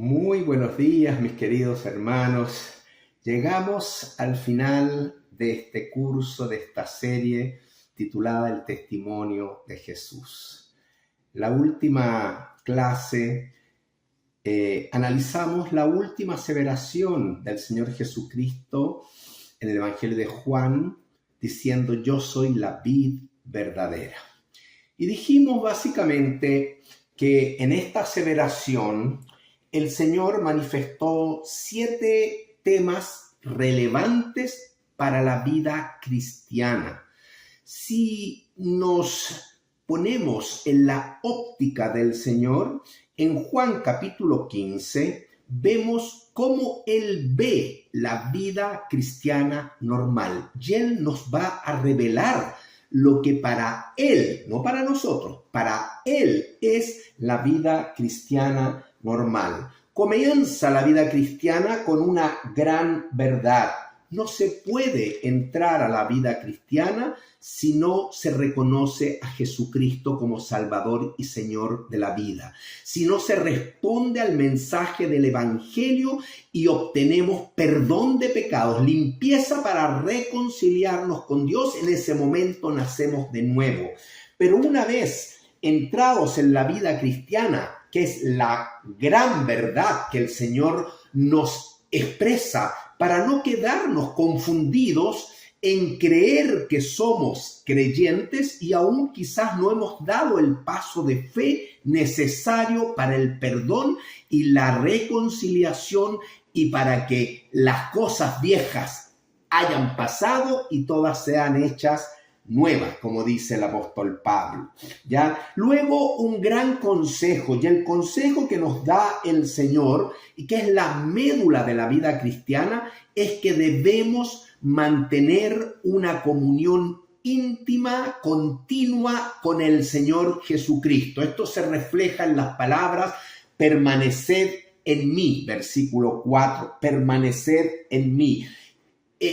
Muy buenos días, mis queridos hermanos. Llegamos al final de este curso, de esta serie titulada El Testimonio de Jesús. La última clase analizamos la última aseveración del Señor Jesucristo en el Evangelio de Juan, diciendo: yo soy la vid verdadera. Y dijimos básicamente que en esta aseveración el Señor manifestó 7 temas relevantes para la vida cristiana. Si nos ponemos en la óptica del Señor, en Juan capítulo 15, vemos cómo Él ve la vida cristiana normal. Y Él nos va a revelar lo que para Él, no para nosotros, para Él es la vida cristiana normal. Comienza la vida cristiana con una gran verdad. No se puede entrar a la vida cristiana si no se reconoce a Jesucristo como Salvador y Señor de la vida. Si no se responde al mensaje del Evangelio y obtenemos perdón de pecados, limpieza para reconciliarnos con Dios, en ese momento nacemos de nuevo. Pero una vez entrados en la vida cristiana, que es la gran verdad que el Señor nos expresa, para no quedarnos confundidos en creer que somos creyentes y aún quizás no hemos dado el paso de fe necesario para el perdón y la reconciliación y para que las cosas viejas hayan pasado y todas sean hechas nuevas, como dice el apóstol Pablo. ¿Ya? Luego un gran consejo, y el consejo que nos da el Señor, y que es la médula de la vida cristiana, es que debemos mantener una comunión íntima, continua con el Señor Jesucristo. Esto se refleja en las palabras: permaneced en mí, versículo 4, permaneced en mí.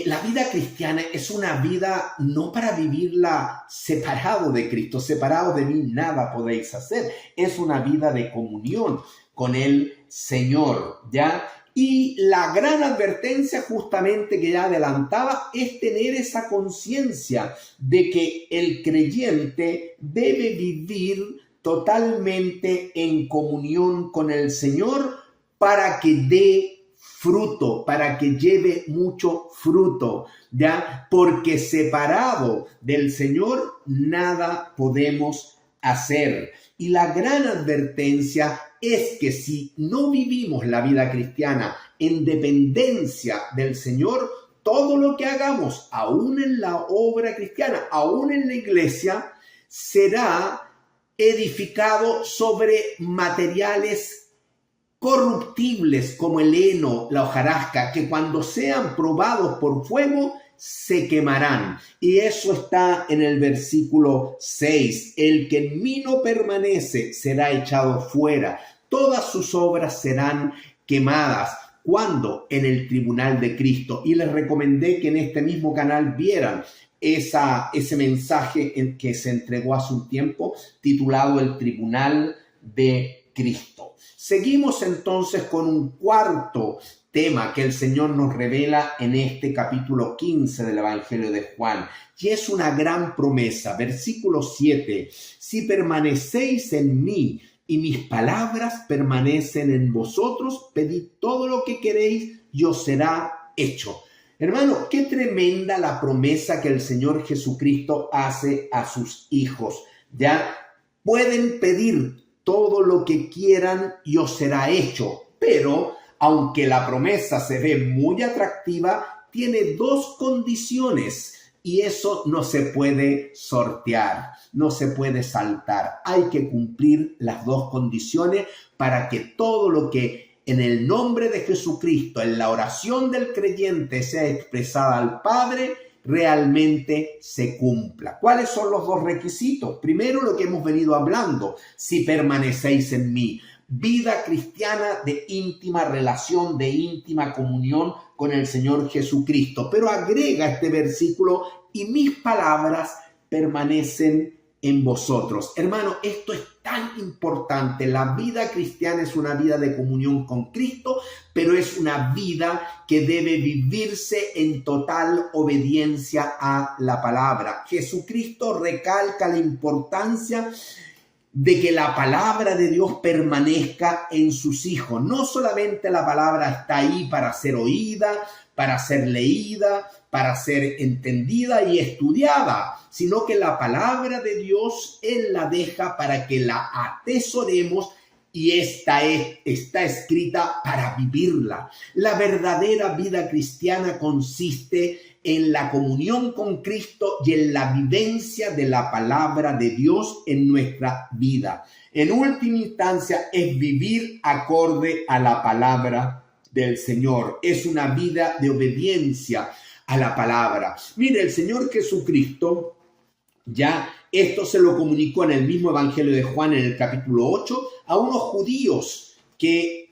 La vida cristiana es una vida no para vivirla separado de Cristo, separado de mí nada podéis hacer. Es una vida de comunión con el Señor, ¿ya? Y la gran advertencia justamente que ya adelantaba es tener esa conciencia de que el creyente debe vivir totalmente en comunión con el Señor para que dé fruto, para que lleve mucho fruto, ¿ya? Porque separado del Señor nada podemos hacer. Y la gran advertencia es que si no vivimos la vida cristiana en dependencia del Señor, todo lo que hagamos, aún en la obra cristiana, aún en la iglesia, será edificado sobre materiales corruptibles como el heno, la hojarasca, que cuando sean probados por fuego se quemarán. Y eso está en el versículo 6. El que en mí no permanece será echado fuera. Todas sus obras serán quemadas. ¿Cuándo? En el tribunal de Cristo. Y les recomendé que en este mismo canal vieran ese mensaje que se entregó hace un tiempo, titulado El Tribunal de Cristo. Seguimos entonces con un cuarto tema que el Señor nos revela en este capítulo 15 del Evangelio de Juan, y es una gran promesa. Versículo 7: si permanecéis en mí y mis palabras permanecen en vosotros, pedid todo lo que queréis y os será hecho. Hermano, qué tremenda la promesa que el Señor Jesucristo hace a sus hijos. Ya pueden pedir todo lo que quieran y os será hecho. Pero, aunque la promesa se ve muy atractiva, tiene 2 condiciones y eso no se puede sortear, no se puede saltar. Hay que cumplir las 2 condiciones para que todo lo que en el nombre de Jesucristo, en la oración del creyente, sea expresada al Padre, realmente se cumpla. ¿Cuáles son los 2 requisitos? Primero, lo que hemos venido hablando: si permanecéis en mí. Vida cristiana de íntima relación, de íntima comunión con el Señor Jesucristo. Pero agrega este versículo: y mis palabras permanecen en vosotros. Hermano, esto es tan importante. La vida cristiana es una vida de comunión con Cristo, pero es una vida que debe vivirse en total obediencia a la palabra. Jesucristo recalca la importancia de que la palabra de Dios permanezca en sus hijos. No solamente la palabra está ahí para ser oída, para ser leída, para ser entendida y estudiada, sino que la palabra de Dios Él la deja para que la atesoremos y está escrita para vivirla. La verdadera vida cristiana consiste en la comunión con Cristo y en la vivencia de la palabra de Dios en nuestra vida. En última instancia, es vivir acorde a la palabra del Señor. Es una vida de obediencia a la palabra. Mire, el Señor Jesucristo, ya esto se lo comunicó en el mismo Evangelio de Juan, en el capítulo 8, a unos judíos que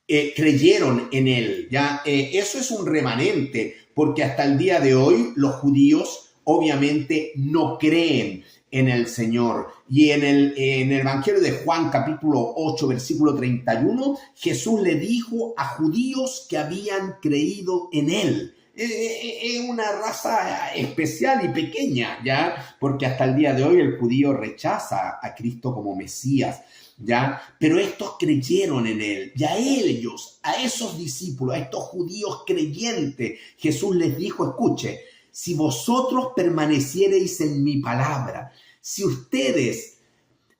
creyeron en él. ¿Ya? Eso es un remanente, porque hasta el día de hoy los judíos obviamente no creen en el Señor. Y en el Evangelio de Juan, capítulo 8, versículo 31, Jesús le dijo a judíos que habían creído en él. Es una raza especial y pequeña, ¿ya? Porque hasta el día de hoy el judío rechaza a Cristo como Mesías, ¿ya? Pero estos creyeron en él, y a ellos, a esos discípulos, a estos judíos creyentes, Jesús les dijo, escuche, si vosotros permaneciereis en mi palabra, si ustedes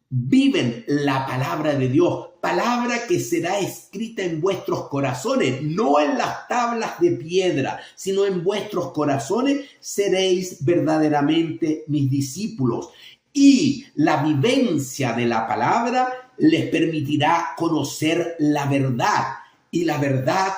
viven la palabra de Dios, palabra que será escrita en vuestros corazones, no en las tablas de piedra, sino en vuestros corazones, seréis verdaderamente mis discípulos. Y la vivencia de la palabra les permitirá conocer la verdad, y la verdad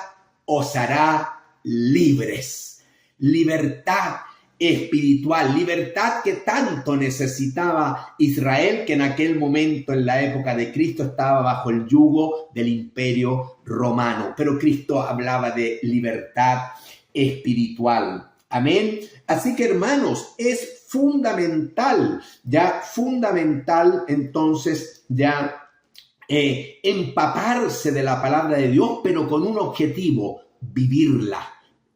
os hará libres. Libertad espiritual, libertad que tanto necesitaba Israel, que en aquel momento, en la época de Cristo, estaba bajo el yugo del imperio romano. Pero Cristo hablaba de libertad espiritual. Amén. Así que, hermanos, es fundamental, entonces, empaparse de la palabra de Dios, pero con un objetivo, vivirla.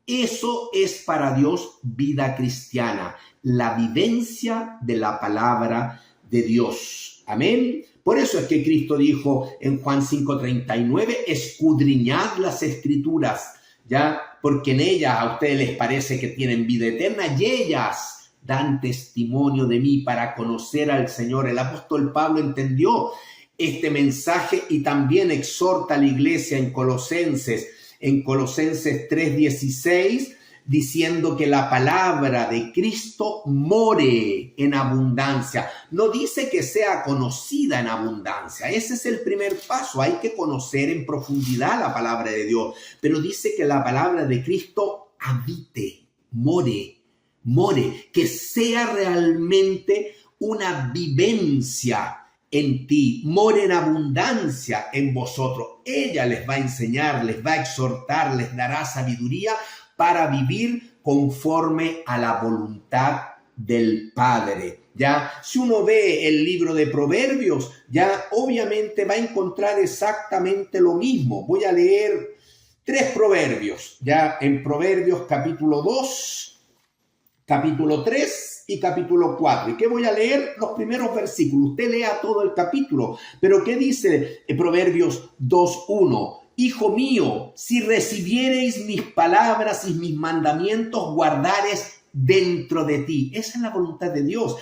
Eso es para Dios vida cristiana, la vivencia de la palabra de Dios. Amén. Por eso es que Cristo dijo en Juan 5:39, escudriñad las escrituras, ¿ya? Porque en ellas a ustedes les parece que tienen vida eterna y ellas dan testimonio de mí para conocer al Señor. El apóstol Pablo entendió este mensaje y también exhorta a la iglesia en Colosenses 3:16, diciendo que la palabra de Cristo more en abundancia. No dice que sea conocida en abundancia. Ese es el primer paso. Hay que conocer en profundidad la palabra de Dios. Pero dice que la palabra de Cristo habite, more, que sea realmente una vivencia en ti, more en abundancia en vosotros. Ella les va a enseñar, les va a exhortar, les dará sabiduría para vivir conforme a la voluntad del Padre. Ya, si uno ve el libro de Proverbios, ya obviamente va a encontrar exactamente lo mismo. Voy a leer 3 proverbios, ya en Proverbios capítulo 2, capítulo 3 y capítulo 4. ¿Y qué voy a leer? Los primeros versículos. Usted lea todo el capítulo. Pero ¿qué dice Proverbios 2:1? Hijo mío, si recibiereis mis palabras y mis mandamientos, guardares dentro de ti. Esa es la voluntad de Dios.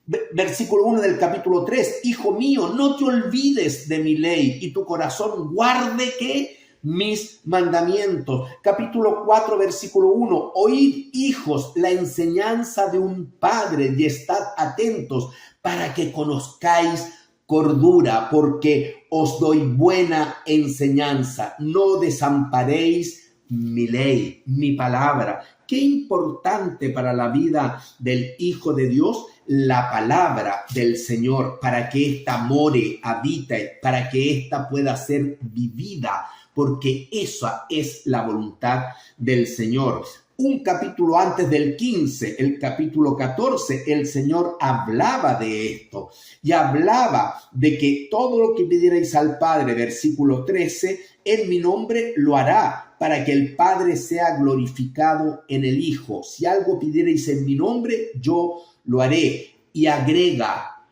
Versículo 1 del capítulo 3. Hijo mío, no te olvides de mi ley y tu corazón guarde que mis mandamientos. Capítulo 4, versículo 1. Oíd, hijos, la enseñanza de un padre y estad atentos para que conozcáis cordura, porque os doy buena enseñanza. No desamparéis mi ley, mi palabra. Qué importante para la vida del Hijo de Dios la palabra del Señor, para que ésta more, habite, para que ésta pueda ser vivida, porque esa es la voluntad del Señor. un capítulo antes del 15, el capítulo 14, el Señor hablaba de esto y hablaba de que todo lo que pidierais al Padre, versículo 13, en mi nombre lo hará, para que el Padre sea glorificado en el Hijo. Si algo pidierais en mi nombre, yo lo haré. Y agrega,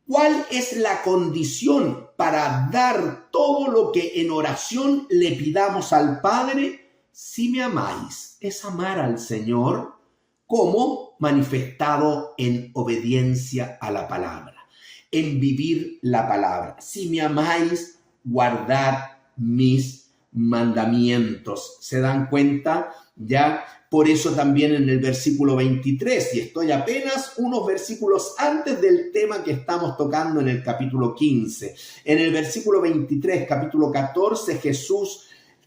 ¿cuál es la condición para dar todo lo que en oración le pidamos al Padre? Si me amáis, es amar al Señor como manifestado en obediencia a la palabra, en vivir la palabra. Si me amáis, guardad mis mandamientos. ¿Se dan cuenta? Ya, por eso también en el versículo 23, y estoy apenas unos versículos antes del tema que estamos tocando en el capítulo 15. En el versículo 23, capítulo 14,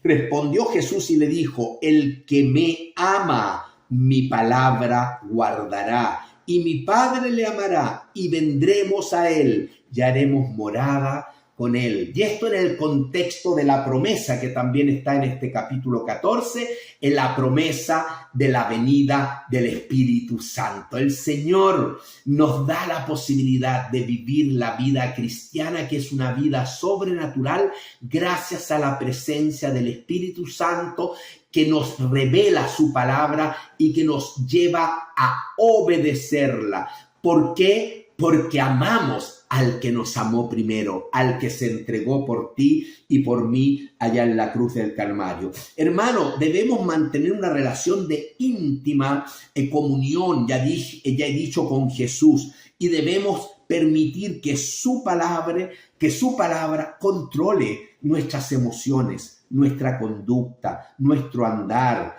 respondió Jesús y le dijo, el que me ama, mi palabra guardará, y mi Padre le amará, y vendremos a él, y haremos morada con él. Y esto en el contexto de la promesa que también está en este capítulo 14, en la promesa de la venida del Espíritu Santo. El Señor nos da la posibilidad de vivir la vida cristiana, que es una vida sobrenatural, gracias a la presencia del Espíritu Santo, que nos revela su palabra y que nos lleva a obedecerla. ¿Por qué? Porque amamos al que nos amó primero, al que se entregó por ti y por mí allá en la cruz del Calvario. Hermano, debemos mantener una relación de íntima comunión, ya he dicho, con Jesús, y debemos permitir que su palabra controle nuestras emociones, nuestra conducta, nuestro andar,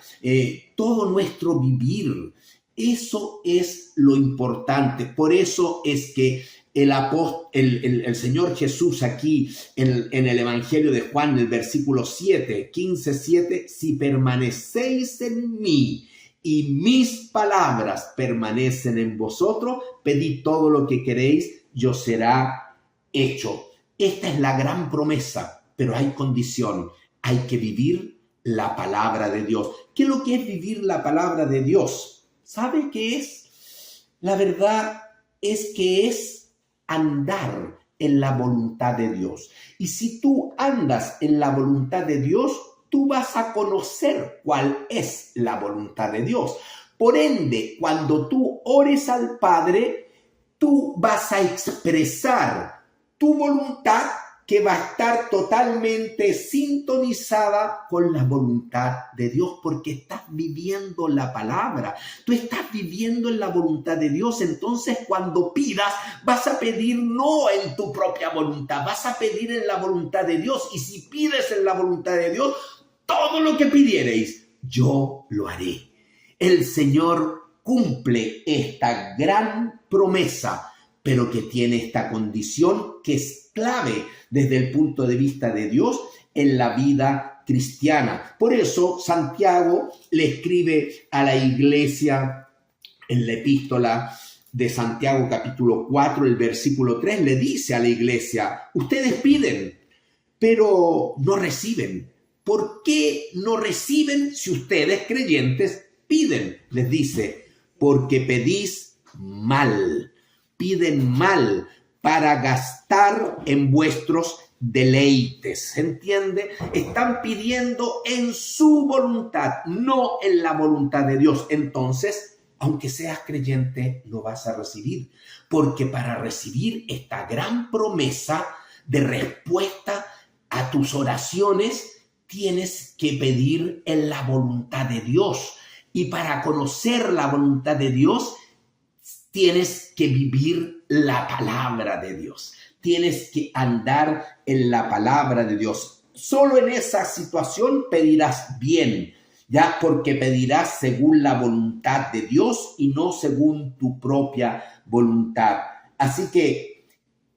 todo nuestro vivir. Eso es lo importante. Por eso es que el Señor Jesús aquí en el Evangelio de Juan, en el versículo 15:7, si permanecéis en mí y mis palabras permanecen en vosotros, pedid todo lo que queréis, y os será hecho. Esta es la gran promesa, pero hay condición. Hay que vivir la palabra de Dios. ¿Qué es lo que es vivir la palabra de Dios? ¿Sabe qué es? La verdad es que es andar en la voluntad de Dios. Y si tú andas en la voluntad de Dios, tú vas a conocer cuál es la voluntad de Dios. Por ende, cuando tú ores al Padre, tú vas a expresar tu voluntad, que va a estar totalmente sintonizada con la voluntad de Dios, porque estás viviendo la palabra, tú estás viviendo en la voluntad de Dios. Entonces, cuando pidas, vas a pedir no en tu propia voluntad, vas a pedir en la voluntad de Dios. Y si pides en la voluntad de Dios, todo lo que pidiereis, yo lo haré. El Señor cumple esta gran promesa, pero que tiene esta condición que es clave desde el punto de vista de Dios en la vida cristiana. Por eso Santiago le escribe a la iglesia en la epístola de Santiago capítulo 4, el versículo 3, le dice a la iglesia, ustedes piden, pero no reciben. ¿Por qué no reciben si ustedes, creyentes, piden? Les dice, porque pedís mal. Piden mal para gastar en vuestros deleites. ¿Se entiende? Están pidiendo en su voluntad, no en la voluntad de Dios. Entonces, aunque seas creyente, no vas a recibir. Porque para recibir esta gran promesa de respuesta a tus oraciones, tienes que pedir en la voluntad de Dios. Y para conocer la voluntad de Dios, tienes que vivir la palabra de Dios. Tienes que andar en la palabra de Dios. Solo en esa situación pedirás bien, ya, porque pedirás según la voluntad de Dios y no según tu propia voluntad. Así que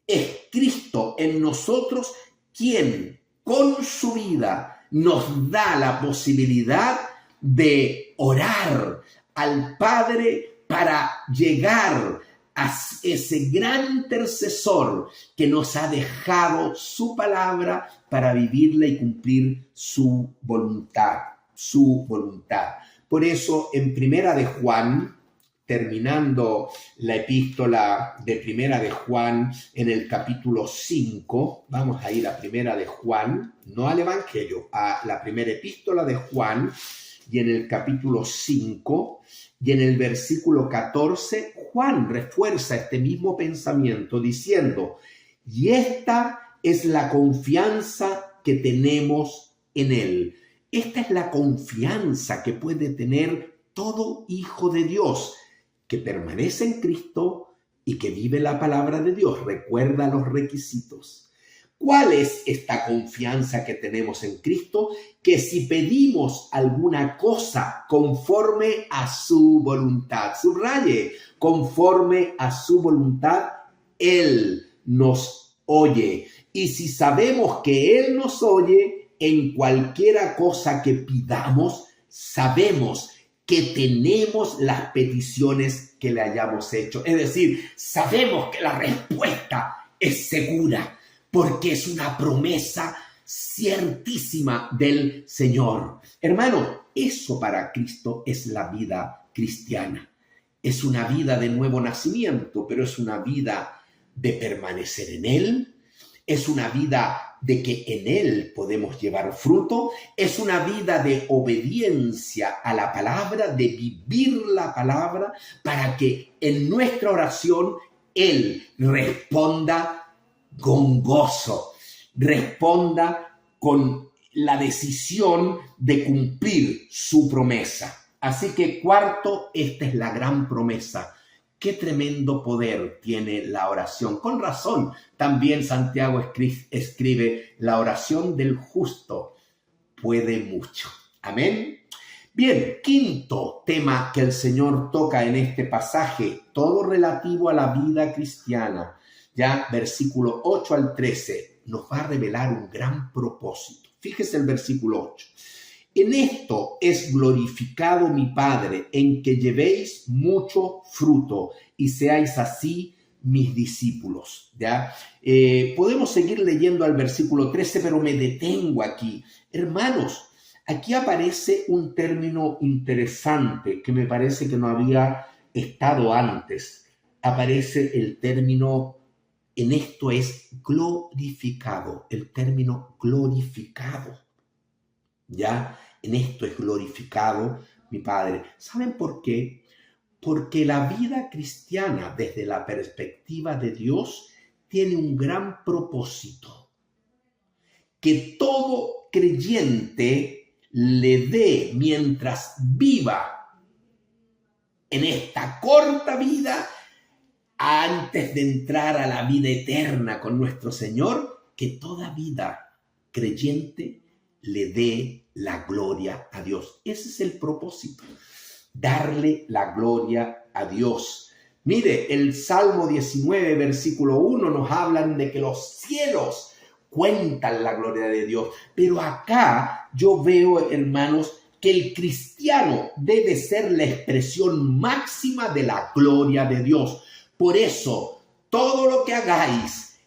es Cristo en nosotros quien con su vida nos da la posibilidad de orar al Padre para llegar a ese gran intercesor que nos ha dejado su palabra para vivirla y cumplir su voluntad, su voluntad. Por eso en Primera de Juan, terminando la epístola de Primera de Juan en el capítulo 5, vamos a ir a Primera de Juan, no al Evangelio, a la primera epístola de Juan, y en el capítulo 5 y en el versículo 14, Juan refuerza este mismo pensamiento diciendo, y esta es la confianza que tenemos en él. Esta es la confianza que puede tener todo hijo de Dios, que permanece en Cristo y que vive la palabra de Dios. Recuerda los requisitos. ¿Cuál es esta confianza que tenemos en Cristo? Que si pedimos alguna cosa conforme a su voluntad, subraye, conforme a su voluntad, Él nos oye. Y si sabemos que Él nos oye, en cualquiera cosa que pidamos, sabemos que tenemos las peticiones que le hayamos hecho. Es decir, sabemos que la respuesta es segura, porque es una promesa ciertísima del Señor. Hermano, eso para Cristo es la vida cristiana. Es una vida de nuevo nacimiento, pero es una vida de permanecer en Él. Es una vida de que en Él podemos llevar fruto. Es una vida de obediencia a la palabra, de vivir la palabra, para que en nuestra oración Él responda con gozo, responda con la decisión de cumplir su promesa. Así que cuarto, esta es la gran promesa. Qué tremendo poder tiene la oración. Con razón, también Santiago escribe, la oración del justo puede mucho. Amén. Bien, quinto tema que el Señor toca en este pasaje, todo relativo a la vida cristiana. Ya versículo 8 al 13 nos va a revelar un gran propósito. Fíjese el versículo 8. En esto es glorificado mi Padre, en que llevéis mucho fruto y seáis así mis discípulos. ¿Ya? Podemos seguir leyendo al versículo 13, pero me detengo aquí. Hermanos, aquí aparece un término interesante que me parece que no había estado antes. Aparece el término, en esto es glorificado, el término glorificado. ¿Ya? En esto es glorificado mi Padre. ¿Saben por qué? Porque la vida cristiana, desde la perspectiva de Dios, tiene un gran propósito. Que todo creyente le dé, mientras viva en esta corta vida, antes de entrar a la vida eterna con nuestro Señor, que toda vida creyente le dé la gloria a Dios. Ese es el propósito, darle la gloria a Dios. Mire, el Salmo 19, versículo 1 nos hablan de que los cielos cuentan la gloria de Dios. Pero acá yo veo, hermanos, que el cristiano debe ser la expresión máxima de la gloria de Dios. Por eso, todo lo que hagáis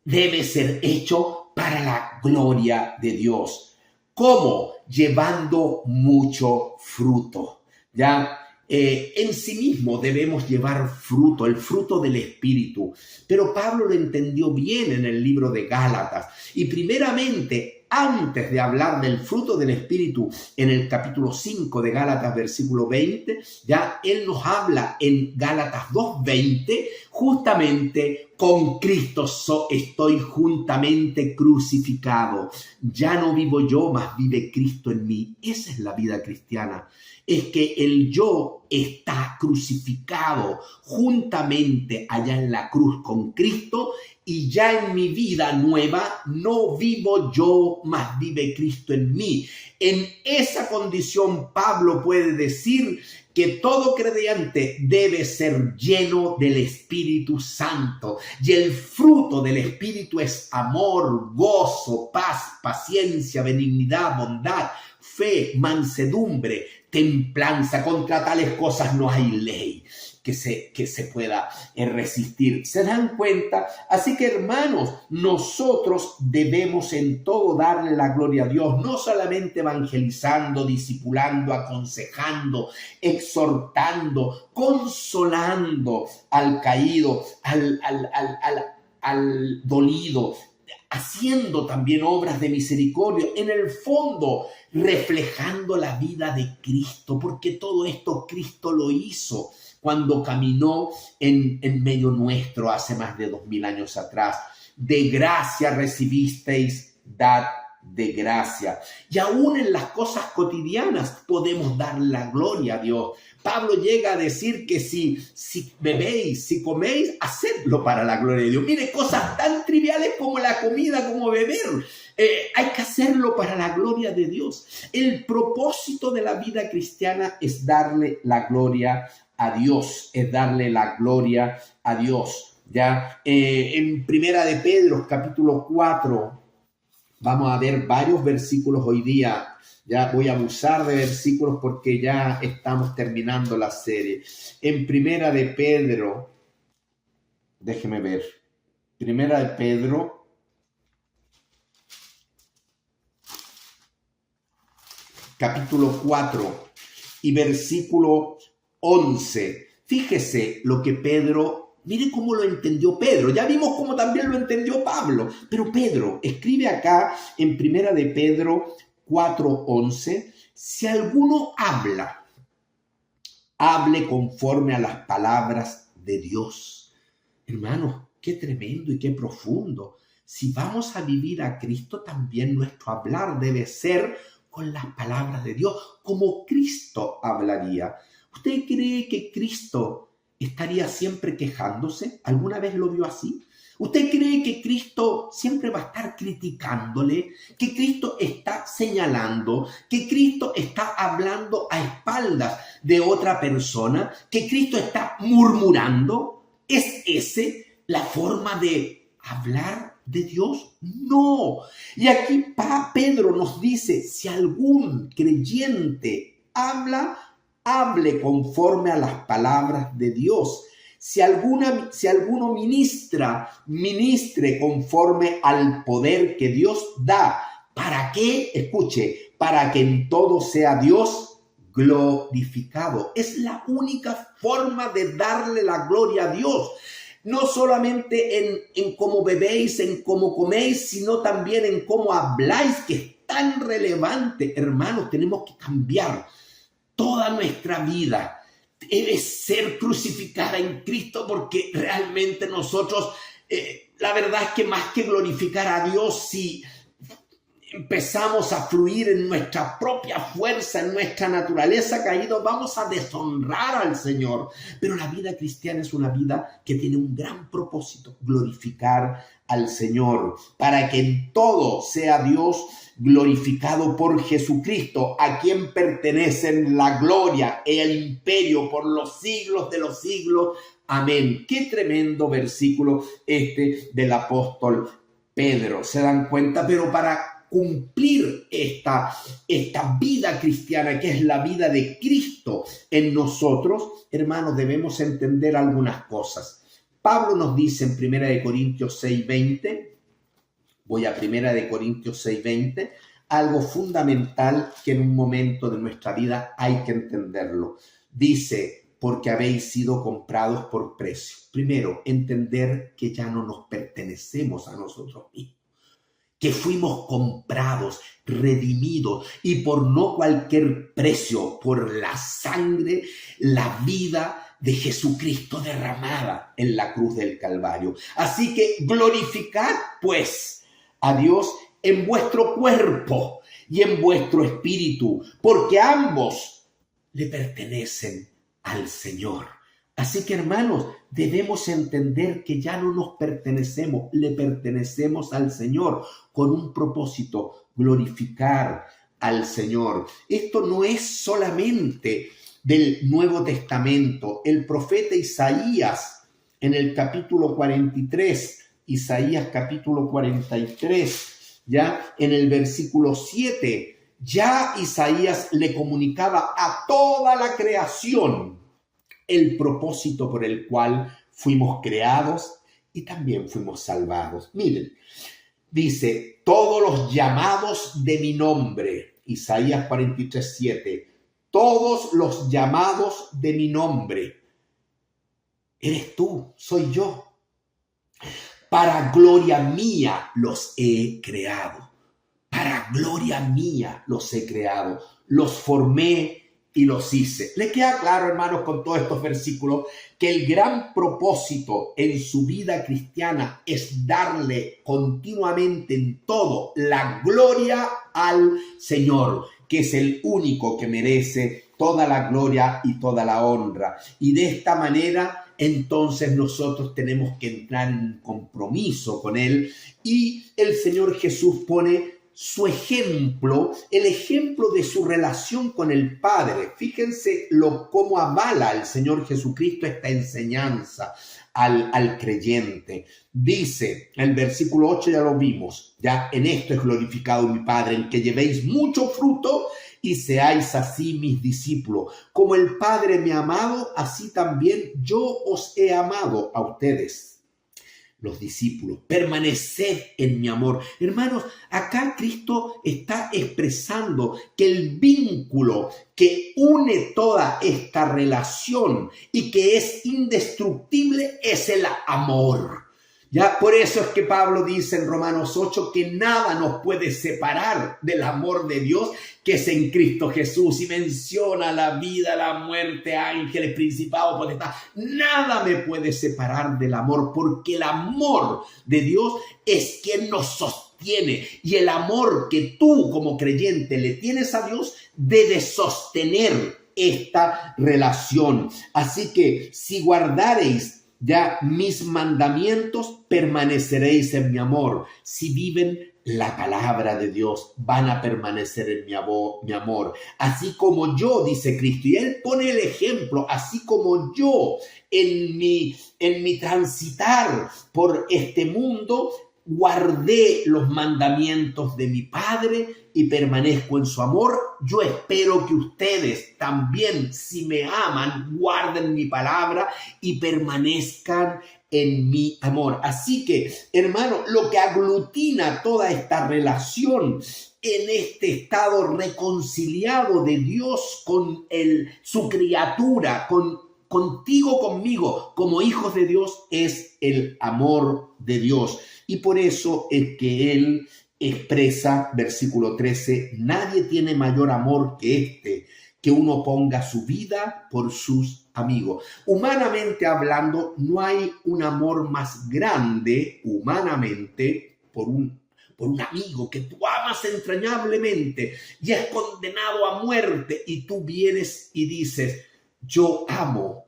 debe ser hecho para la gloria de Dios. ¿Cómo? Llevando mucho fruto. ¿Ya? En sí mismo debemos llevar fruto, el fruto del Espíritu. Pero Pablo lo entendió bien en el libro de Gálatas. Y primeramente, antes de hablar del fruto del Espíritu, en el capítulo 5 de Gálatas, versículo 20, ya él nos habla en Gálatas 2:20, justamente con Cristo estoy juntamente crucificado. Ya no vivo yo, mas vive Cristo en mí. Esa es la vida cristiana. Es que el yo está crucificado juntamente allá en la cruz con Cristo, y ya en mi vida nueva no vivo yo, mas vive Cristo en mí. En esa condición Pablo puede decir que todo creyente debe ser lleno del Espíritu Santo. Y el fruto del Espíritu es amor, gozo, paz, paciencia, benignidad, bondad, fe, mansedumbre, templanza. Contra tales cosas no hay ley. que se pueda resistir. ¿Se dan cuenta? Así que, hermanos, nosotros debemos en todo darle la gloria a Dios, no solamente evangelizando, discipulando, aconsejando, exhortando, consolando al caído, al dolido, haciendo también obras de misericordia, en el fondo reflejando la vida de Cristo, porque todo esto Cristo lo hizo cuando caminó en medio nuestro hace más de 2000 años atrás. De gracia recibisteis, dad de gracia. Y aún en las cosas cotidianas podemos dar la gloria a Dios. Pablo llega a decir que si bebéis, si coméis, hacedlo para la gloria de Dios. Mire, cosas tan triviales como la comida, como beber. Hay que hacerlo para la gloria de Dios. El propósito de la vida cristiana es darle la gloria a Dios. Es darle la gloria a Dios. Ya en Primera de Pedro, capítulo 4, vamos a ver varios versículos hoy día. Ya voy a abusar de versículos porque ya estamos terminando la serie. En Primera de Pedro, déjeme ver. Primera de Pedro, capítulo 4 y versículo 11. Fíjese lo que Pedro, mire cómo lo entendió Pedro. Ya vimos cómo también lo entendió Pablo. Pero Pedro escribe acá en Primera de Pedro 4:11, si alguno habla, hable conforme a las palabras de Dios. Hermanos, qué tremendo y qué profundo. Si vamos a vivir a Cristo, también nuestro hablar debe ser con las palabras de Dios, como Cristo hablaría. ¿Usted cree que Cristo estaría siempre quejándose? ¿Alguna vez lo vio así? ¿Usted cree que Cristo siempre va a estar criticándole? ¿Que Cristo está señalando? ¿Que Cristo está hablando a espaldas de otra persona? ¿Que Cristo está murmurando? ¿Es ese la forma de hablar de Dios? No. Y aquí Pedro nos dice, si algún creyente habla, hable conforme a las palabras de Dios. Si alguno ministre conforme al poder que Dios da. ¿Para qué? Escuche, para que en todo sea Dios glorificado. Es la única forma de darle la gloria a Dios. No solamente en cómo bebéis, en cómo coméis, sino también en cómo habláis, que es tan relevante. Hermanos, tenemos que cambiar toda nuestra vida. Debe ser crucificada en Cristo, porque realmente nosotros, la verdad es que más que glorificar a Dios, si empezamos a fluir en nuestra propia fuerza, en nuestra naturaleza caída, vamos a deshonrar al Señor. Pero la vida cristiana es una vida que tiene un gran propósito: glorificar al Señor, para que en todo sea Dios glorificado por Jesucristo, a quien pertenecen la gloria y el imperio por los siglos de los siglos. Amén. Qué tremendo versículo este del apóstol Pedro. ¿Se dan cuenta? Pero para cumplir esta vida cristiana, que es la vida de Cristo en nosotros, hermanos, debemos entender algunas cosas. Pablo nos dice en 1 Corintios 6:20, voy a 1 Corintios 6:20, algo fundamental que en un momento de nuestra vida hay que entenderlo. Dice, porque habéis sido comprados por precio. Primero, entender que ya no nos pertenecemos a nosotros mismos, que fuimos comprados, redimidos, y por no cualquier precio, por la sangre, la vida de Jesucristo derramada en la cruz del Calvario. Así que glorificad, pues, a Dios en vuestro cuerpo y en vuestro espíritu, porque ambos le pertenecen al Señor. Así que, hermanos, debemos entender que ya no nos pertenecemos, le pertenecemos al Señor con un propósito: glorificar al Señor. Esto no es solamente del Nuevo Testamento. El profeta Isaías, en el capítulo 43, Isaías capítulo 43, ya en el versículo 7, ya Isaías le comunicaba a toda la creación el propósito por el cual fuimos creados y también fuimos salvados. Miren, dice, todos los llamados de mi nombre, Isaías 43:7, todos los llamados de mi nombre, eres tú, soy yo. Para gloria mía los he creado. Para gloria mía los he creado. Los formé y los hice. ¿Le queda claro, hermanos, con todos estos versículos, que el gran propósito en su vida cristiana es darle continuamente en todo la gloria al Señor, que es el único que merece toda la gloria y toda la honra? Y de esta manera, entonces nosotros tenemos que entrar en compromiso con Él, y el Señor Jesús pone su ejemplo, el ejemplo de su relación con el Padre. Fíjense cómo avala el Señor Jesucristo esta enseñanza al creyente. Dice el versículo 8, ya lo vimos, ya en esto es glorificado mi Padre, en que llevéis mucho fruto y seáis así mis discípulos. Como el Padre me ha amado, así también yo os he amado a ustedes, los discípulos. Permaneced en mi amor. Hermanos, acá Cristo está expresando que el vínculo que une toda esta relación y que es indestructible es el amor. Ya por eso es que Pablo dice en Romanos 8 que nada nos puede separar del amor de Dios que es en Cristo Jesús, y menciona la vida, la muerte, ángeles, principados, potestades. Nada me puede separar del amor, porque el amor de Dios es quien nos sostiene, y el amor que tú como creyente le tienes a Dios debe sostener esta relación. Así que si guardareis ya mis mandamientos, permaneceréis en mi amor. Si viven la palabra de Dios, van a permanecer en mi amor. Así como yo, dice Cristo, y Él pone el ejemplo, así como yo en mi transitar por este mundo, guardé los mandamientos de mi Padre y permanezco en su amor. Yo espero que ustedes también, si me aman, guarden mi palabra y permanezcan en mi amor. Así que, hermano, lo que aglutina toda esta relación en este estado reconciliado de Dios con su criatura, contigo, conmigo, como hijos de Dios, es el amor de Dios. Y por eso es que Él expresa, versículo 13, nadie tiene mayor amor que que uno ponga su vida por sus amigos. Humanamente hablando, no hay un amor más grande, humanamente, por un amigo que tú amas entrañablemente y es condenado a muerte, y tú vienes y dices, yo amo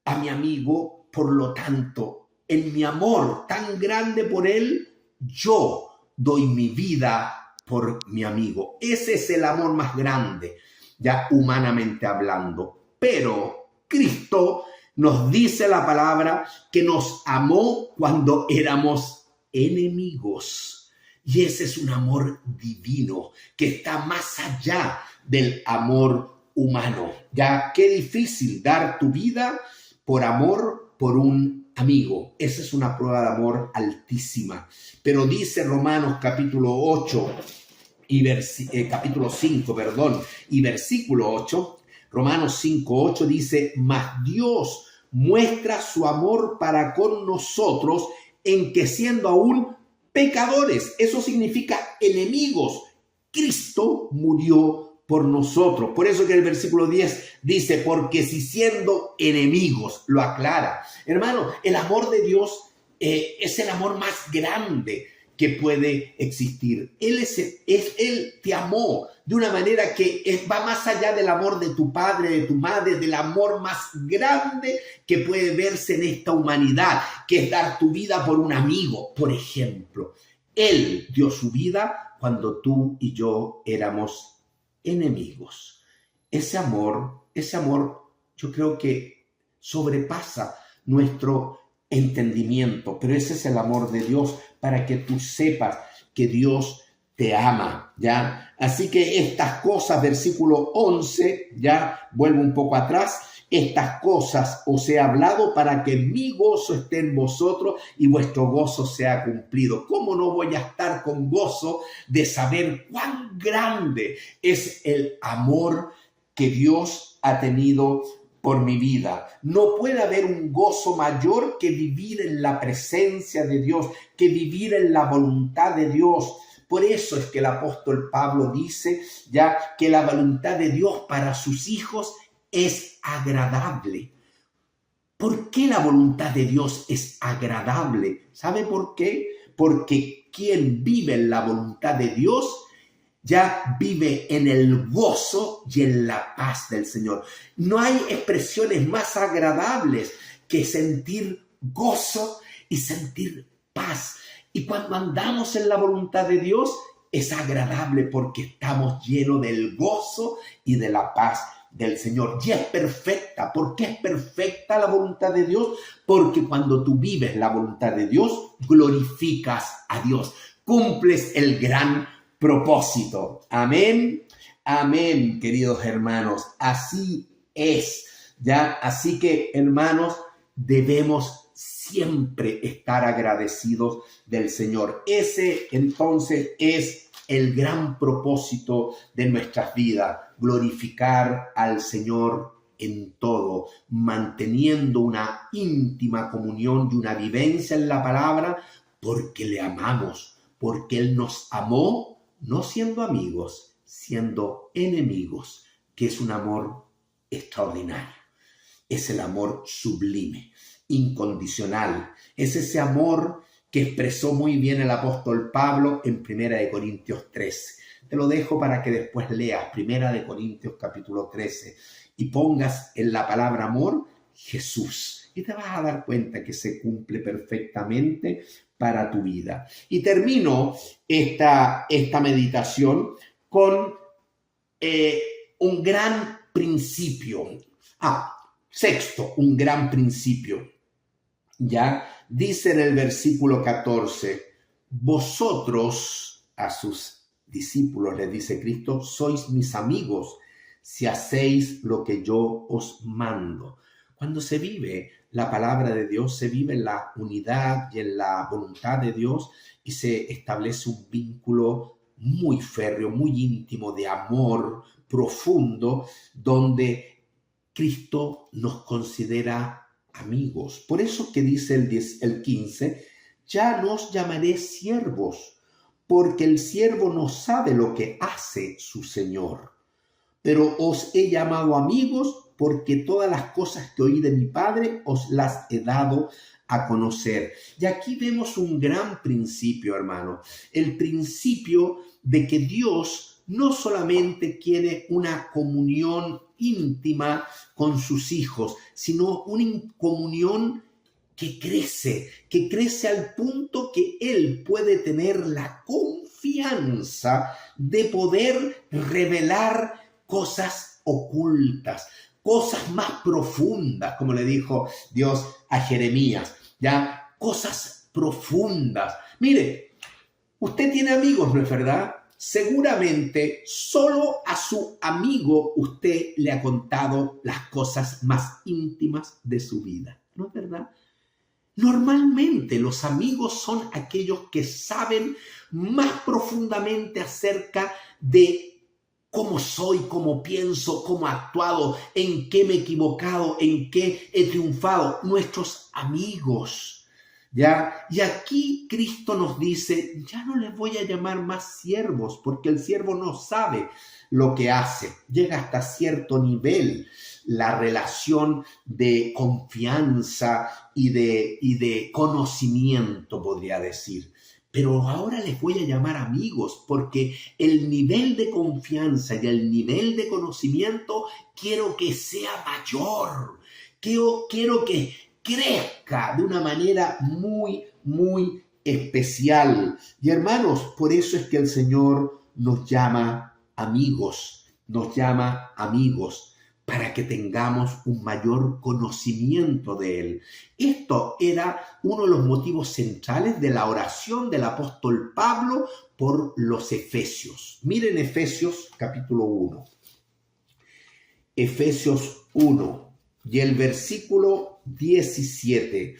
a mi amigo, por lo tanto, en mi amor tan grande por él, yo doy mi vida por mi amigo. Ese es el amor más grande, ya humanamente hablando. Pero Cristo nos dice la palabra que nos amó cuando éramos enemigos. Y ese es un amor divino que está más allá del amor humano. Ya qué difícil dar tu vida por amor por un amigo. Esa es una prueba de amor altísima. Pero dice Romanos capítulo 8 capítulo 5, y versículo 8, Romanos 5:8 dice, mas Dios muestra su amor para con nosotros en que siendo aún pecadores, eso significa enemigos, Cristo murió por nosotros. Por eso que el versículo 10 dice, porque si siendo enemigos, lo aclara. Hermano, el amor de Dios es el amor más grande que puede existir. Él te amó de una manera que va más allá del amor de tu padre, de tu madre, del amor más grande que puede verse en esta humanidad, que es dar tu vida por un amigo, por ejemplo. Él dio su vida cuando tú y yo éramos enemigos. Ese amor, yo creo que sobrepasa nuestro entendimiento, pero ese es el amor de Dios, para que tú sepas que Dios te ama, ¿ya? Así que estas cosas, versículo 11, ya vuelvo un poco atrás, estas cosas os he hablado para que mi gozo esté en vosotros y vuestro gozo sea cumplido. ¿Cómo no voy a estar con gozo de saber cuán grande es el amor que Dios ha tenido por mi vida? No puede haber un gozo mayor que vivir en la presencia de Dios, que vivir en la voluntad de Dios. Por eso es que el apóstol Pablo dice ya que la voluntad de Dios para sus hijos es agradable. ¿Por qué la voluntad de Dios es agradable? ¿Sabe por qué? Porque quien vive en la voluntad de Dios ya vive en el gozo y en la paz del Señor. No hay expresiones más agradables que sentir gozo y sentir paz. Y cuando andamos en la voluntad de Dios, es agradable porque estamos llenos del gozo y de la paz del Señor. Y es perfecta. ¿Por qué es perfecta la voluntad de Dios? Porque cuando tú vives la voluntad de Dios, glorificas a Dios. Cumples el gran propósito. Amén. Amén, queridos hermanos. Así es. Ya, así que, hermanos, debemos siempre estar agradecidos del Señor. Ese entonces es el gran propósito de nuestras vidas, glorificar al Señor en todo, manteniendo una íntima comunión y una vivencia en la palabra, porque le amamos, porque Él nos amó, no siendo amigos, siendo enemigos, que es un amor extraordinario. Es el amor sublime, incondicional. Es ese amor que expresó muy bien el apóstol Pablo en 1 Corintios 13. Te lo dejo para que después leas 1 Corintios capítulo 13 y pongas en la palabra amor Jesús. Y te vas a dar cuenta que se cumple perfectamente para tu vida. Y termino esta meditación con un gran principio. Sexto, un gran principio. Ya dice en el versículo 14, vosotros, a sus discípulos les dice Cristo, sois mis amigos si hacéis lo que yo os mando. Cuando se vive la palabra de Dios, se vive en la unidad y en la voluntad de Dios y se establece un vínculo muy férreo, muy íntimo de amor profundo, donde Cristo nos considera amigos. Por eso que dice el 15, ya no os llamaré siervos, porque el siervo no sabe lo que hace su Señor. Pero os he llamado amigos porque todas las cosas que oí de mi Padre os las he dado a conocer. Y aquí vemos un gran principio, hermano. El principio de que Dios no solamente quiere una comunión íntima con sus hijos, sino una comunión que crece al punto que Él puede tener la confianza de poder revelar cosas ocultas, cosas más profundas, como le dijo Dios a Jeremías, ¿ya? Cosas profundas. Mire, usted tiene amigos, ¿no es verdad? Seguramente solo a su amigo usted le ha contado las cosas más íntimas de su vida, ¿no es verdad? Normalmente los amigos son aquellos que saben más profundamente acerca de cómo soy, cómo pienso, cómo he actuado, en qué me he equivocado, en qué he triunfado. Nuestros amigos, ¿ya? Y aquí Cristo nos dice, ya no les voy a llamar más siervos, porque el siervo no sabe lo que hace. Llega hasta cierto nivel la relación de confianza y de conocimiento, podría decir. Pero ahora les voy a llamar amigos porque el nivel de confianza y el nivel de conocimiento quiero que sea mayor. Quiero que crezca de una manera muy, muy especial. Y hermanos, por eso es que el Señor nos llama amigos, para que tengamos un mayor conocimiento de Él. Esto era uno de los motivos centrales de la oración del apóstol Pablo por los Efesios. Miren Efesios capítulo 1. Efesios 1 y el versículo 17.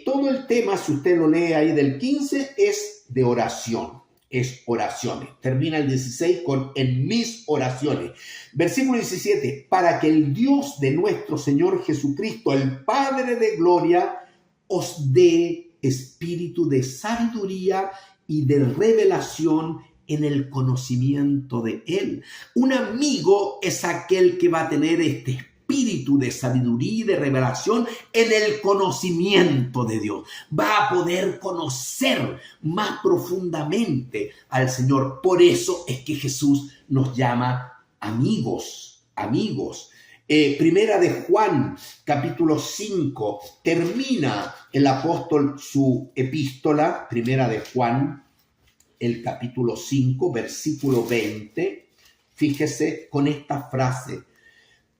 Todo el tema, si usted lo lee ahí del 15, es de oración. Es oraciones. Termina el 16 con en mis oraciones. Versículo 17. Para que el Dios de nuestro Señor Jesucristo, el Padre de gloria, os dé espíritu de sabiduría y de revelación en el conocimiento de Él. Un amigo es aquel que va a tener este espíritu de sabiduría y de revelación en el conocimiento de Dios. Va a poder conocer más profundamente al Señor. Por eso es que Jesús nos llama amigos. Primera de Juan, capítulo 5, termina el apóstol su epístola, Primera de Juan, el capítulo 5, versículo 20, fíjese con esta frase: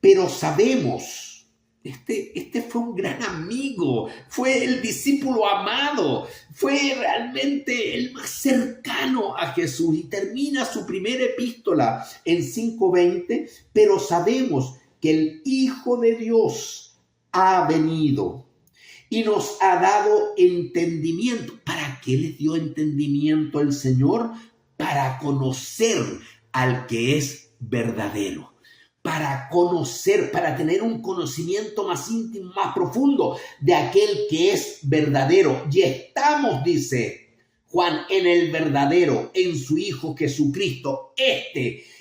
pero sabemos, este fue un gran amigo, fue el discípulo amado, fue realmente el más cercano a Jesús, y termina su primera epístola en 5:20, pero sabemos que el Hijo de Dios ha venido y nos ha dado entendimiento. ¿Para qué les dio entendimiento el Señor? Para conocer al que es verdadero. Para conocer, para tener un conocimiento más íntimo, más profundo de aquel que es verdadero. Y estamos, dice Juan, en el verdadero, en su Hijo Jesucristo.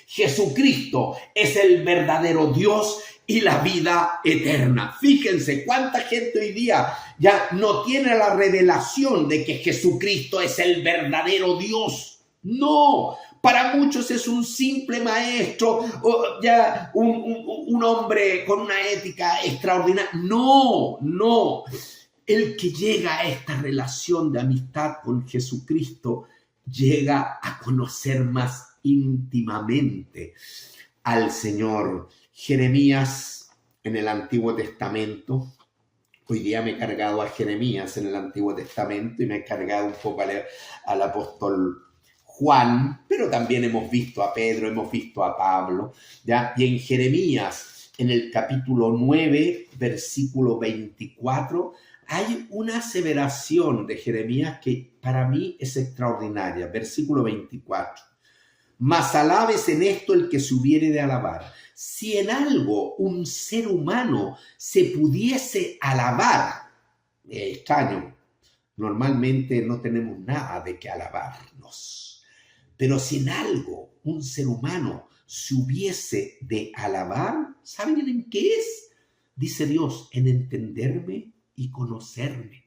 Jesucristo es el verdadero Dios y la vida eterna. Fíjense cuánta gente hoy día ya no tiene la revelación de que Jesucristo es el verdadero Dios. No, para muchos es un simple maestro, o ya un hombre con una ética extraordinaria. No. El que llega a esta relación de amistad con Jesucristo llega a conocer más íntimamente al Señor. Jeremías en el Antiguo Testamento. Hoy día me he cargado a Jeremías en el Antiguo Testamento y me he cargado un poco al apóstol Juan, pero también hemos visto a Pedro, hemos visto a Pablo, ¿ya? Y en Jeremías, en el capítulo 9, versículo 24, hay una aseveración de Jeremías que para mí es extraordinaria. Versículo 24. Mas alabes en esto el que se hubiere de alabar. Si en algo un ser humano se pudiese alabar, extraño, normalmente no tenemos nada de que alabarnos, pero si en algo un ser humano se hubiese de alabar, ¿saben en qué es? Dice Dios, en entenderme y conocerme.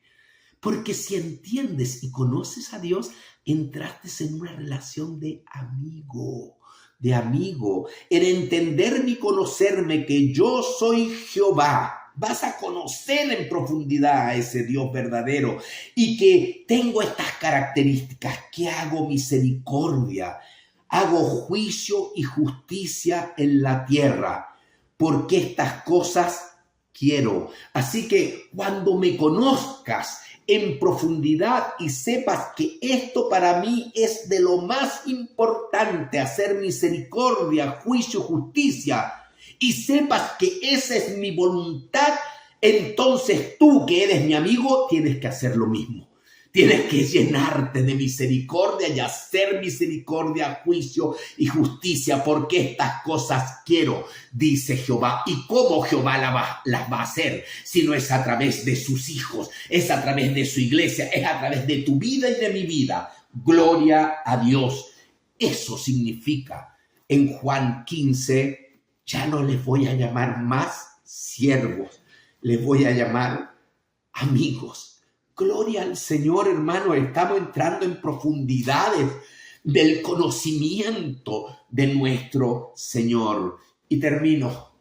Porque si entiendes y conoces a Dios, entraste en una relación de amigo, en entenderme y conocerme que yo soy Jehová. Vas a conocer en profundidad a ese Dios verdadero y que tengo estas características, que hago misericordia, hago juicio y justicia en la tierra, porque estas cosas quiero. Así que cuando me conozcas en profundidad y sepas que esto para mí es de lo más importante, hacer misericordia, juicio, justicia, y sepas que esa es mi voluntad, entonces tú que eres mi amigo tienes que hacer lo mismo. Tienes que llenarte de misericordia y hacer misericordia, juicio y justicia, porque estas cosas quiero, dice Jehová. ¿Y cómo Jehová las va a hacer? Si no es a través de sus hijos, es a través de su iglesia, es a través de tu vida y de mi vida. Gloria a Dios. Eso significa en Juan 15, ya no les voy a llamar más siervos, les voy a llamar amigos. Gloria al Señor, hermano. Estamos entrando en profundidades del conocimiento de nuestro Señor. Y termino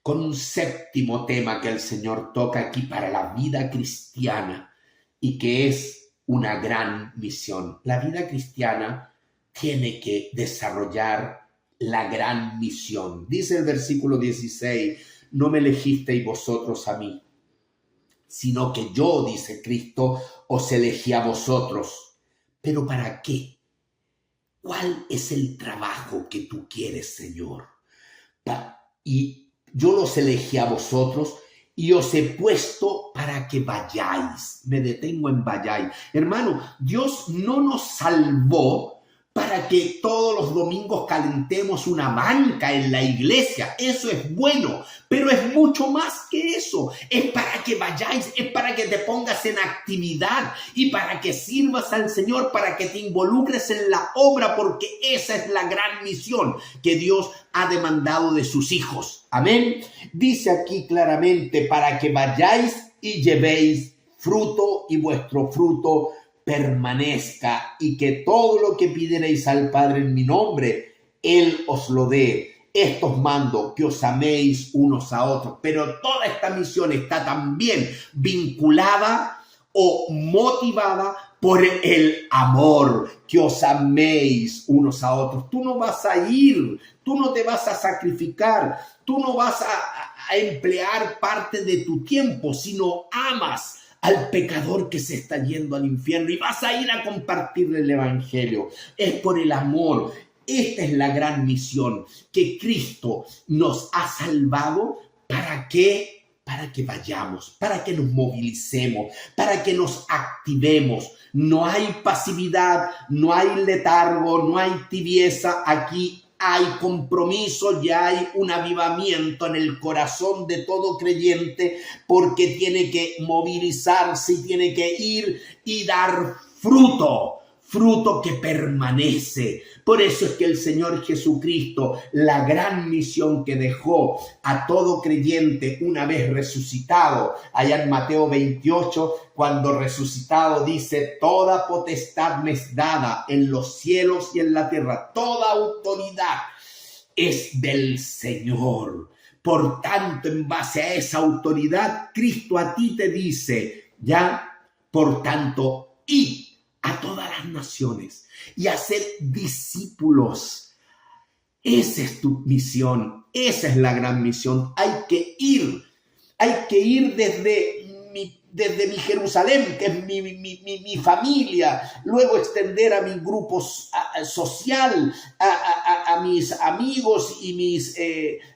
con un séptimo tema que el Señor toca aquí para la vida cristiana y que es una gran misión. La vida cristiana tiene que desarrollar la gran misión. Dice el versículo 16, no me elegisteis vosotros a mí, sino que yo, dice Cristo, os elegí a vosotros. ¿Pero para qué? ¿Cuál es el trabajo que tú quieres, Señor? Y yo los elegí a vosotros y os he puesto para que vayáis. Me detengo en vayáis. Hermano, Dios no nos salvó para que todos los domingos calentemos una banca en la iglesia. Eso es bueno, pero es mucho más que eso. Es para que vayáis, es para que te pongas en actividad y para que sirvas al Señor, para que te involucres en la obra, porque esa es la gran misión que Dios ha demandado de sus hijos. Amén. Dice aquí claramente, para que vayáis y llevéis fruto y vuestro fruto permanezca, y que todo lo que pidiereis al Padre en mi nombre, Él os lo dé. Estos mando, que os améis unos a otros. Pero toda esta misión está también vinculada o motivada por el amor, que os améis unos a otros. Tú no vas a ir, tú no te vas a sacrificar, tú no vas a emplear parte de tu tiempo, sino amas al pecador que se está yendo al infierno y vas a ir a compartirle el evangelio. Es por el amor. Esta es la gran misión, que Cristo nos ha salvado. ¿Para qué? Para que vayamos, para que nos movilicemos, para que nos activemos. No hay pasividad, no hay letargo, no hay tibieza. Aquí hay compromiso y hay un avivamiento en el corazón de todo creyente, porque tiene que movilizarse y tiene que ir y dar fruto que permanece. Por eso es que el Señor Jesucristo, la gran misión que dejó a todo creyente una vez resucitado, allá en Mateo 28, cuando resucitado dice, toda potestad me es dada en los cielos y en la tierra, toda autoridad es del Señor. Por tanto, en base a esa autoridad, Cristo a ti te dice, ya, por tanto, id a todas las naciones y hacer discípulos. Esa es tu misión, esa es la gran misión. Hay que ir desde mi Jerusalén, que es mi familia, luego extender a mi grupo social, a mis amigos y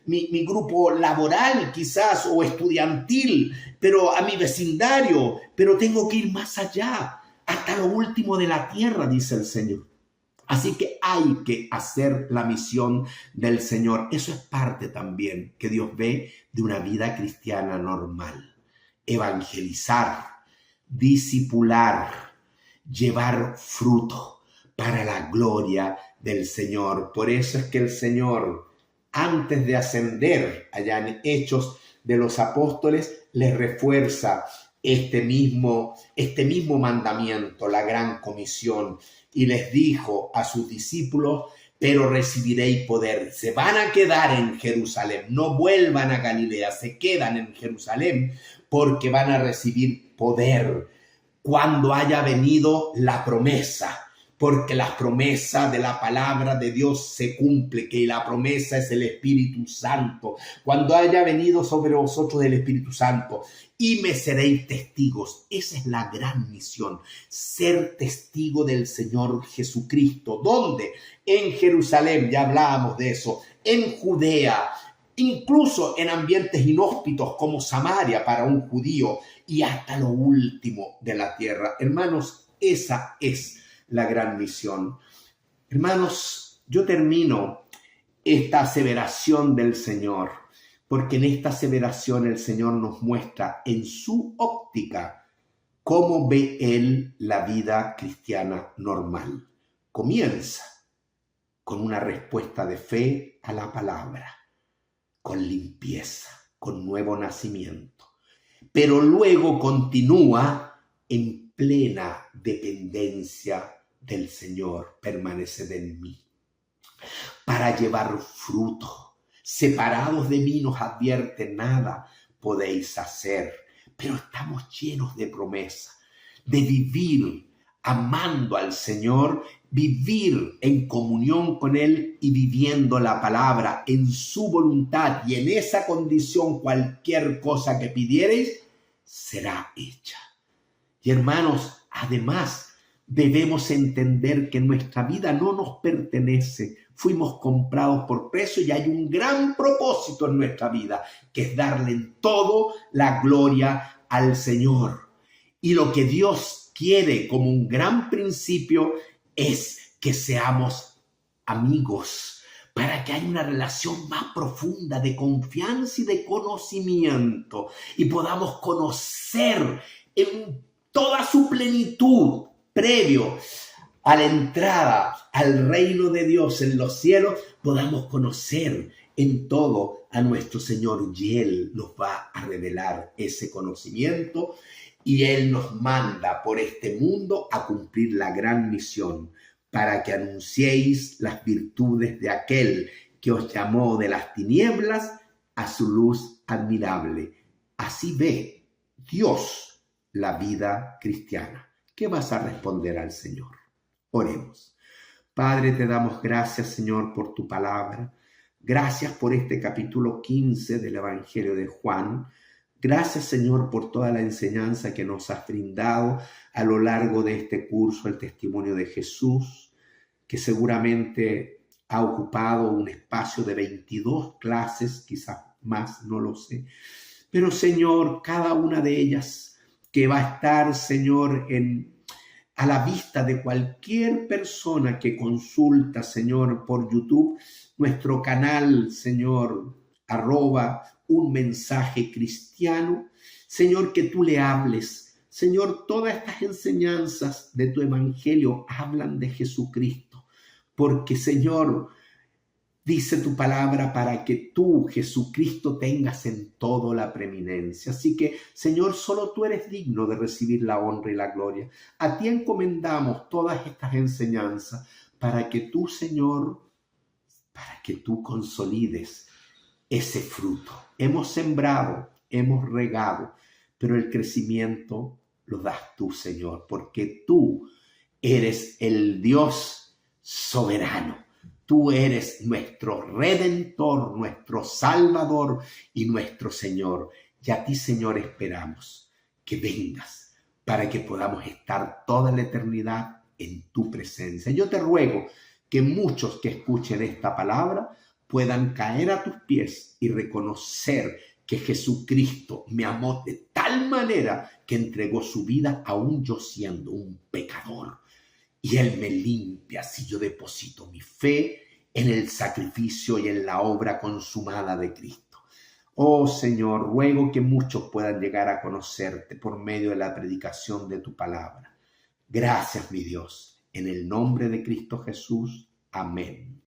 mi grupo laboral quizás o estudiantil, pero a mi vecindario, pero tengo que ir más allá, hasta lo último de la tierra, dice el Señor. Así que hay que hacer la misión del Señor. Eso es parte también que Dios ve de una vida cristiana normal. Evangelizar, discipular, llevar fruto para la gloria del Señor. Por eso es que el Señor, antes de ascender allá en Hechos de los Apóstoles, les refuerza este mismo mandamiento, la gran comisión, y les dijo a sus discípulos, pero recibiréis poder. Se van a quedar en Jerusalén, no vuelvan a Galilea, se quedan en Jerusalén porque van a recibir poder cuando haya venido la promesa, porque la promesa de la palabra de Dios se cumple, que la promesa es el Espíritu Santo. Cuando haya venido sobre vosotros el Espíritu Santo, y me seréis testigos. Esa es la gran misión, ser testigo del Señor Jesucristo. ¿Dónde? En Jerusalén, ya hablábamos de eso, en Judea, incluso en ambientes inhóspitos como Samaria para un judío, y hasta lo último de la tierra. Hermanos, esa es la gran misión. Hermanos, yo termino esta aseveración del Señor, porque en esta aseveración el Señor nos muestra en su óptica cómo ve Él la vida cristiana normal. Comienza con una respuesta de fe a la palabra, con limpieza, con nuevo nacimiento, pero luego continúa en plena dependencia del Señor. Permaneced en mí para llevar fruto. Separados de mí, nos advierte, nada podéis hacer. Pero estamos llenos de promesa, de vivir amando al Señor vivir en comunión con Él y viviendo la palabra en su voluntad, y en esa condición cualquier cosa que pidiereis será hecha. Y hermanos, además debemos entender que nuestra vida no nos pertenece. Fuimos comprados por precio y hay un gran propósito en nuestra vida, que es darle en todo la gloria al Señor. Y lo que Dios quiere como un gran principio es que seamos amigos, para que haya una relación más profunda de confianza y de conocimiento, y podamos conocer en toda su plenitud previo a la entrada al reino de Dios en los cielos, podamos conocer en todo a nuestro Señor, y Él nos va a revelar ese conocimiento, y Él nos manda por este mundo a cumplir la gran misión, para que anunciéis las virtudes de aquel que os llamó de las tinieblas a su luz admirable. Así ve Dios la vida cristiana. ¿Qué vas a responder al Señor? Oremos. Padre, te damos gracias, Señor, por tu palabra. Gracias por este capítulo 15 del Evangelio de Juan. Gracias, Señor, por toda la enseñanza que nos has brindado a lo largo de este curso, el testimonio de Jesús, que seguramente ha ocupado un espacio de 22 clases, quizás más, no lo sé. Pero, Señor, cada una de ellas que va a estar, Señor, a la vista de cualquier persona que consulta, Señor, por YouTube, nuestro canal, Señor, @un mensaje cristiano. Señor, que tú le hables. Señor, todas estas enseñanzas de tu evangelio hablan de Jesucristo, porque, Señor, dice tu palabra para que tú, Jesucristo, tengas en todo la preeminencia. Así que, Señor, solo tú eres digno de recibir la honra y la gloria. A ti encomendamos todas estas enseñanzas para que tú, Señor, para que tú consolides ese fruto. Hemos sembrado, hemos regado, pero el crecimiento lo das tú, Señor, porque tú eres el Dios soberano. Tú eres nuestro Redentor, nuestro Salvador y nuestro Señor. Y a ti, Señor, esperamos que vengas para que podamos estar toda la eternidad en tu presencia. Yo te ruego que muchos que escuchen esta palabra puedan caer a tus pies y reconocer que Jesucristo me amó de tal manera que entregó su vida aún yo siendo un pecador. Y Él me limpia si yo deposito mi fe en el sacrificio y en la obra consumada de Cristo. Oh Señor, ruego que muchos puedan llegar a conocerte por medio de la predicación de tu palabra. Gracias, mi Dios, en el nombre de Cristo Jesús. Amén.